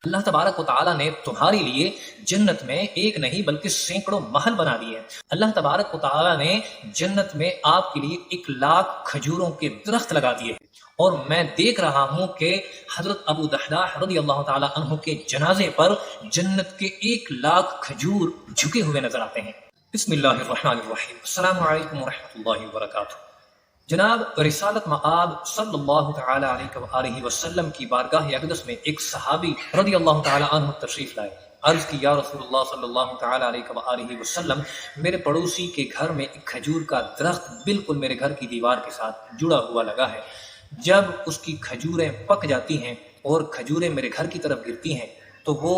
اللہ تبارک و تعالیٰ نے تمہارے لیے جنت میں ایک نہیں بلکہ سینکڑوں محل بنا دیے ہیں۔ اللہ تبارک و تعالیٰ نے جنت میں آپ کے لیے 1,00,000 کھجوروں کے درخت لگا دیے ہیں، اور میں دیکھ رہا ہوں کہ حضرت ابو دحداح رضی اللہ تعالیٰ عنہ کے جنازے پر جنت کے 1,00,000 کھجور جھکے ہوئے نظر آتے ہیں۔ بسم اللہ الرحمن الرحیم۔ السلام علیکم ورحمۃ اللہ وبرکاتہ۔ جناب رسالت مآب صلی اللہ تعالی علیہ وآلہ وسلم کی بارگاہ اقدس میں ایک صحابی رضی اللہ تعالی عنہ تشریف لائے۔ عرض کی یا رسول اللہ صلی اللہ تعالی علیہ وآلہ وسلم، میرے پڑوسی کے گھر میں ایک کھجور کا درخت بالکل میرے گھر کی دیوار کے ساتھ جڑا ہوا لگا ہے۔ جب اس کی کھجوریں پک جاتی ہیں اور کھجوریں میرے گھر کی طرف گرتی ہیں تو وہ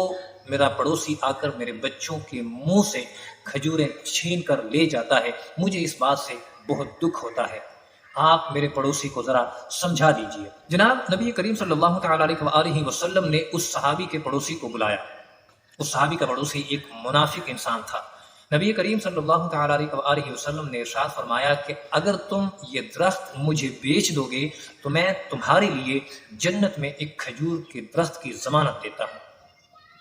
میرا پڑوسی آ کر میرے بچوں کے منہ سے کھجوریں چھین کر لے جاتا ہے۔ مجھے اس بات سے بہت دکھ ہوتا ہے، آپ میرے پڑوسی کو ذرا سمجھا دیجئے۔ جناب نبی کریم صلی اللہ تعالی علیہ وآلہ وسلم نے اس صحابی کے پڑوسی کو بلایا۔ اس صحابی کا پڑوسی ایک منافق انسان تھا۔ نبی کریم صلی اللہ تعالی علیہ وآلہ وسلم نے ارشاد فرمایا کہ اگر تم یہ درخت مجھے بیچ دو گے تو میں تمہارے لیے جنت میں ایک کھجور کے درخت کی ضمانت دیتا ہوں۔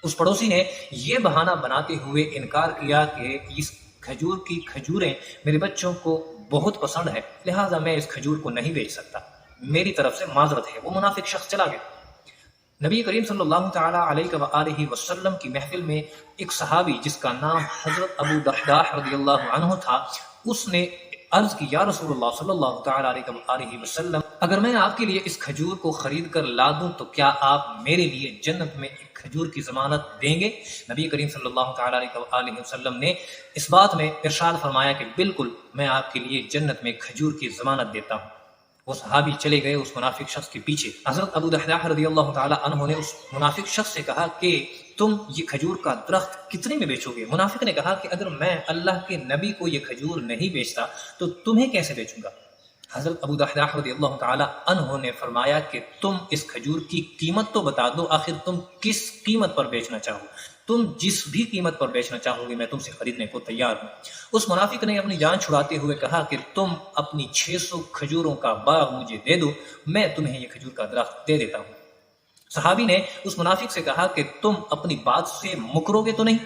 اس پڑوسی نے یہ بہانہ بناتے ہوئے انکار کیا کہ اس کھجور کی کھجوریں میرے بچوں کو بہت پسند ہے، لہٰذا میں اس کھجور کو نہیں بیچ سکتا، میری طرف سے معذرت ہے۔ وہ منافق شخص چلا گیا۔ نبی کریم صلی اللہ تعالی علیہ وآلہ وسلم کی محفل میں ایک صحابی جس کا نام حضرت ابو دحداح رضی اللہ عنہ تھا، اس نے عرض کی یا رسول اللہ صلی اللہ تعالی علیہ وآلہ وسلم، اگر میں آپ کے لیے اس کھجور کو خرید کر لا دوں تو کیا آپ میرے لیے جنت میں ایک کھجور کی ضمانت دیں گے؟ نبی کریم صلی اللہ تعالی علیہ وآلہ وسلم نے اس بات میں ارشاد فرمایا کہ بالکل، میں آپ کے لیے جنت میں کھجور کی ضمانت دیتا ہوں۔ وہ صحابی چلے گئے اس منافق شخص کے پیچھے۔ حضرت ابو دحداح رضی اللہ تعالی عنہ نے اس منافق شخص سے کہا کہ تم یہ کھجور کا درخت کتنے میں بیچو گے؟ منافق نے کہا کہ اگر میں اللہ کے نبی کو یہ کھجور نہیں بیچتا تو تمہیں کیسے بیچوں گا؟ حضرت ابو دحداح رضی اللہ تعالی عنہ نے فرمایا کہ تم اس کھجور کی قیمت تو بتا دو، آخر تم کس قیمت پر بیچنا چاہو؟ تم جس بھی قیمت پر بیچنا چاہو گے میں تم سے خریدنے کو تیار ہوں۔ اس منافق نے اپنی جان چھڑاتے ہوئے کہا کہ تم اپنی 600 کھجوروں کا باغ مجھے دے دو، میں تمہیں یہ کھجور کا درخت دے دیتا ہوں۔ صحابی نے اس منافق سے کہا کہ تم اپنی بات سے مکرو گے تو نہیں؟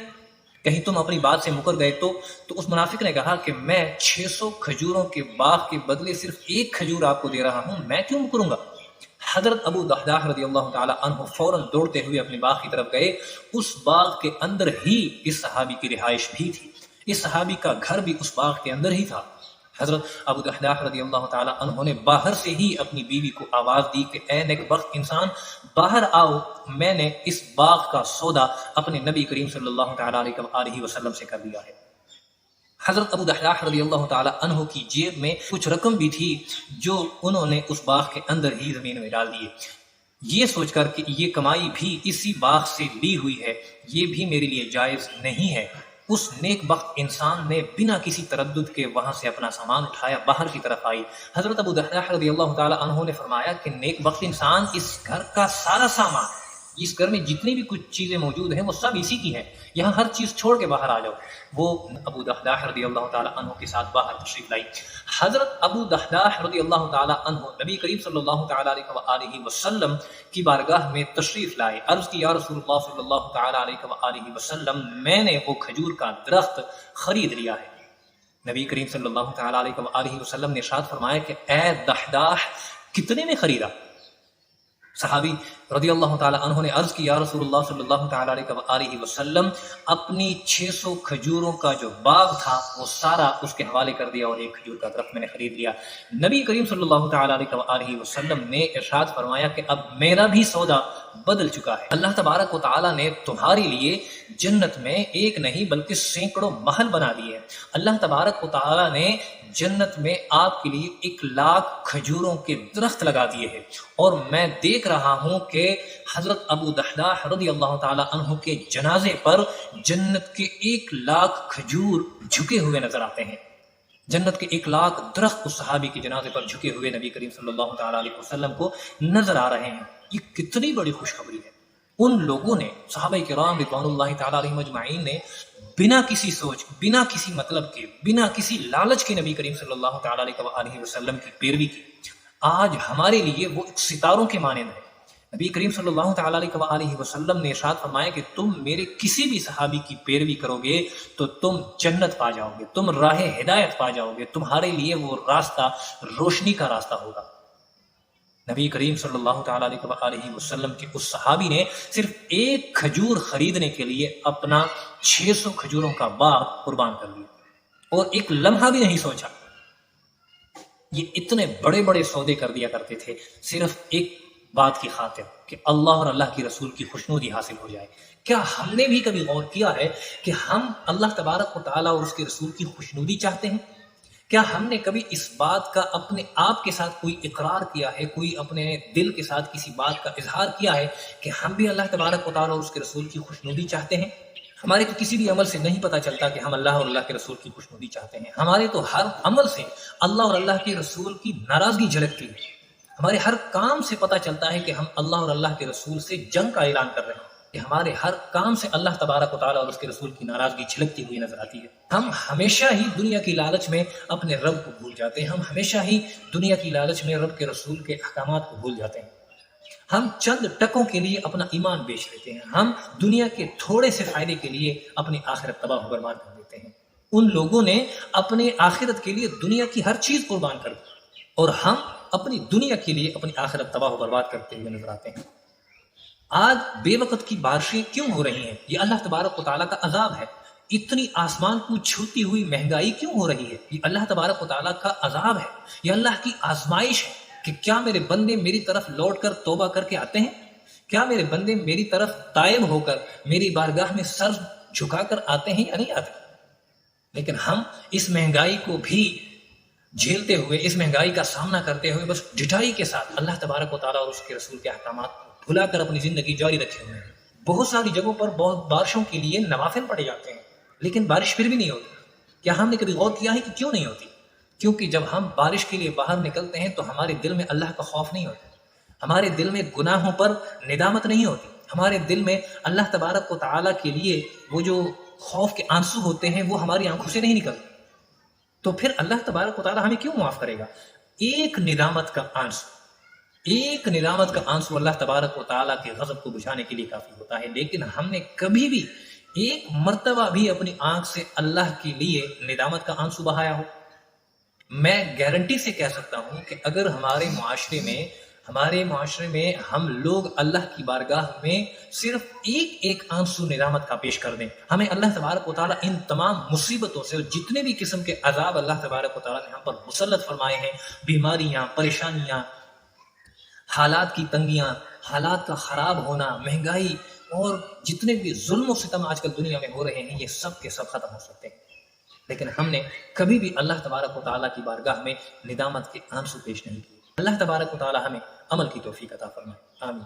کہیں تم اپنی بات سے مکر گئے تو اس منافق نے کہا کہ میں 600 کھجوروں کے باغ کے بدلے صرف ایک کھجور آپ کو دے رہا ہوں، میں کیوں مکروں گا؟ حضرت ابو دحداح رضی اللہ تعالی عنہ فوراً دوڑتے ہوئے اپنے باغ کی طرف گئے۔ اس باغ کے اندر ہی اس صحابی کی رہائش بھی تھی، اس صحابی کا گھر بھی اس باغ کے اندر ہی تھا۔ حضرت ابو دحداح رضی اللہ تعالی عنہ نے باہر سے ہی اپنی بیوی کو آواز دی کہ اے نیک بخت انسان، باہر آؤ، میں نے اس باغ کا سودا اپنے نبی کریم صلی اللہ تعالی علیہ وآلہ وسلم سے کر لیا ہے۔ حضرت ابو دحداح رضی اللہ تعالی عنہ کی جیب میں کچھ رقم بھی تھی جو انہوں نے اس باغ کے اندر ہی زمین میں ڈال دیے، یہ سوچ کر کہ یہ کمائی بھی اسی باغ سے لی ہوئی ہے، یہ بھی میرے لیے جائز نہیں ہے۔ اس نیک بخت انسان نے بنا کسی تردد کے وہاں سے اپنا سامان اٹھایا، باہر کی طرف آئی۔ حضرت ابو دحداح رضی اللہ تعالی عنہ نے فرمایا کہ نیک بخت انسان، اس گھر کا سارا سامان، اس گھر میں جتنی بھی کچھ چیزیں موجود ہیں وہ سب اسی کی ہیں، یہاں ہر چیز چھوڑ کے باہر آ جاؤ۔ وہ ابو دحداح رضی اللہ تعالی عنہ کے ساتھ باہر تشریف لائی۔ حضرت ابو دحداح رضی اللہ تعالی عنہ نبی کریم صلی اللہ تعالی علیہ وآلہ وسلم کی بارگاہ میں تشریف لائے۔ عرض کی یا رسول اللہ صلی اللہ تعالی علیہ وآلہ وسلم، میں نے وہ کھجور کا درخت خرید لیا ہے۔ نبی کریم صلی اللہ تعالی علیہ وآلہ وسلم نے ارشاد فرمایا کہ اے دحداح، کتنے میں خریدا؟ صحابی رضی اللہ تعالی عنہ نے عرض کی یا رسول اللہ صلی اللہ تعالی علیہ وآلہ وسلم، اپنی 600 کھجوروں کا جو باغ تھا وہ سارا اس کے حوالے کر دیا اور ایک کھجور کا درخت میں نے خرید لیا۔ نبی کریم صلی اللہ تعالی علیہ وآلہ وسلم نے ارشاد فرمایا کہ اب میرا بھی سودا بدل چکا ہے۔ اللہ تبارک و تعالیٰ نے تمہارے لیے جنت میں ایک نہیں بلکہ سینکڑوں محل بنا دیے ہیں۔ اللہ تبارک و تعالیٰ نے جنت میں آپ کے لیے 1,00,000 کھجوروں کے درخت لگا دیے ہیں، اور میں دیکھ رہا ہوں کہ حضرت ابو دحداح رضی اللہ تعالی عنہ کے جنازے پر جنت کے 1,00,000 کھجور جھکے ہوئے نظر آتے ہیں۔ جنت کے 1,00,000 درخت اس صحابی کے جنازے پر جھکے ہوئے نبی کریم صلی اللہ تعالی علیہ وسلم کو نظر آ رہے ہیں۔ یہ کتنی بڑی خوشخبری ہے۔ ان لوگوں نے، صحابہ کرام رضوان اللہ تعالی علیہم اجمعین نے بنا کسی سوچ، بنا کسی مطلب کے، بنا کسی لالچ کے نبی کریم صلی اللہ تعالی علیہ وسلم کی پیروی کی۔ آج ہمارے لیے وہ ستاروں کے مانند ہے۔ نبی کریم صلی اللہ تعالیٰ علیہ وسلم نے ارشاد فرمایا کہ تم میرے کسی بھی صحابی کی پیروی کرو گے تو تم جنت پا جاؤ گے، تم راہ ہدایت پا جاؤ گے، تمہارے لیے وہ راستہ روشنی کا راستہ ہوگا۔ نبی کریم صلی اللہ تعالیٰ علیہ وسلم کے اس صحابی نے صرف ایک کھجور خریدنے کے لیے اپنا 600 کھجوروں کا باغ قربان کر دیا اور ایک لمحہ بھی نہیں سوچا۔ یہ اتنے بڑے بڑے سودے کر دیا کرتے تھے صرف ایک بات کی خاطر کہ اللہ اور اللہ کی رسول کی خوشنودی حاصل ہو جائے۔ کیا ہم نے بھی کبھی غور کیا ہے کہ ہم اللہ تبارک و تعالیٰ اور اس کے رسول کی خوشنودی چاہتے ہیں؟ کیا ہم نے کبھی اس بات کا اپنے آپ کے ساتھ کوئی اقرار کیا ہے، کوئی اپنے دل کے ساتھ کسی بات کا اظہار کیا ہے کہ ہم بھی اللہ تبارک و تعالیٰ اور اس کے رسول کی خوشنودی چاہتے ہیں؟ ہمارے تو کسی بھی عمل سے نہیں پتہ چلتا کہ ہم اللہ اور اللہ کے رسول کی خوشنودی چاہتے ہیں۔ ہمارے تو ہر عمل سے اللہ اور اللہ کے رسول کی ناراضگی جھلکتی ہے۔ ہمارے ہر کام سے پتہ چلتا ہے کہ ہم اللہ اور اللہ کے رسول سے جنگ کا اعلان کر رہے ہیں، کہ ہمارے ہر کام سے اللہ تبارک و تعالیٰ اور اس کے رسول کی ناراضگی چھلکتی ہوئی نظر آتی ہے۔ ہم ہمیشہ ہی دنیا کی لالچ میں اپنے رب کو بھول جاتے ہیں، ہم ہمیشہ ہی دنیا کی لالچ میں رب کے رسول کے احکامات کو بھول جاتے ہیں۔ ہم چند ٹکوں کے لیے اپنا ایمان بیچ لیتے ہیں، ہم دنیا کے تھوڑے سے فائدے کے لیے اپنی آخرت تباہ و برباد کر دیتے ہیں۔ ان لوگوں نے اپنے آخرت کے لیے دنیا کی ہر چیز قربان کر دی اور ہم اپنی دنیا کے لیے اپنی آخرت تباہ و برباد کرتے ہوئے نظر آتے ہیں۔ آج بے وقت کی بارشیں کیوں ہو رہی ہیں؟ یہ اللہ تبارک و تعالیٰ کا عذاب ہے۔ اتنی آسمان کو چھوتی ہوئی مہنگائی کیوں ہو رہی ہے؟ یہ اللہ تبارک و تعالیٰ کا عذاب ہے، یہ اللہ کی آزمائش ہے کہ کیا میرے بندے میری طرف لوٹ کر توبہ کر کے آتے ہیں؟ کیا میرے بندے میری طرف تائب ہو کر میری بارگاہ میں سر جھکا کر آتے ہیں یا نہیں آتے؟ لیکن ہم اس مہنگائی کو بھی جھیلتے ہوئے، اس مہنگائی کا سامنا کرتے ہوئے بس ڈٹائی کے ساتھ اللہ تبارک و تعالیٰ اور اس کے رسول کے احکامات کو بھلا کر اپنی زندگی جاری رکھے ہوئے ہیں۔ بہت ساری جگہوں پر بہت بارشوں کے لیے نوافل پڑے جاتے ہیں لیکن بارش پھر بھی نہیں ہوتی۔ کیا ہم نے کبھی غور کیا ہے کہ کیوں نہیں ہوتی؟ کیونکہ جب ہم بارش کے لیے باہر نکلتے ہیں تو ہمارے دل میں اللہ کا خوف نہیں ہوتا، ہمارے دل میں گناہوں پر ندامت نہیں ہوتی، ہمارے دل میں اللہ تبارک و تعالیٰ کے لیے وہ جو خوف کے آنسو ہوتے ہیں وہ ہماری آنکھوں سے نہیں نکلتے۔ تو پھر اللہ تبارک و تعالیٰ ہمیں کیوں معاف کرے گا؟ ایک ندامت کا آنسو اللہ تبارک و تعالیٰ کے غضب کو بجھانے کے لیے کافی ہوتا ہے۔ لیکن ہم نے کبھی بھی ایک مرتبہ بھی اپنی آنکھ سے اللہ کے لیے ندامت کا آنسو بہایا ہو؟ میں گارنٹی سے کہہ سکتا ہوں کہ اگر ہمارے معاشرے میں ہم لوگ اللہ کی بارگاہ میں صرف ایک آنسو ندامت کا پیش کر دیں، ہمیں اللہ تبارک و تعالیٰ ان تمام مصیبتوں سے، جتنے بھی قسم کے عذاب اللہ تبارک و تعالیٰ نے ہم پر مسلط فرمائے ہیں، بیماریاں، پریشانیاں، حالات کی تنگیاں، حالات کا خراب ہونا، مہنگائی اور جتنے بھی ظلم و ستم آج کل دنیا میں ہو رہے ہیں، یہ سب کے سب ختم ہو سکتے ہیں۔ لیکن ہم نے کبھی بھی اللہ تبارک و تعالیٰ کی بارگاہ میں ندامت کے آنسو پیش نہیں کیے۔ اللہ تبارک و تعالیٰ ہمیں عمل کی توفیق عطا فرمائے، آمین۔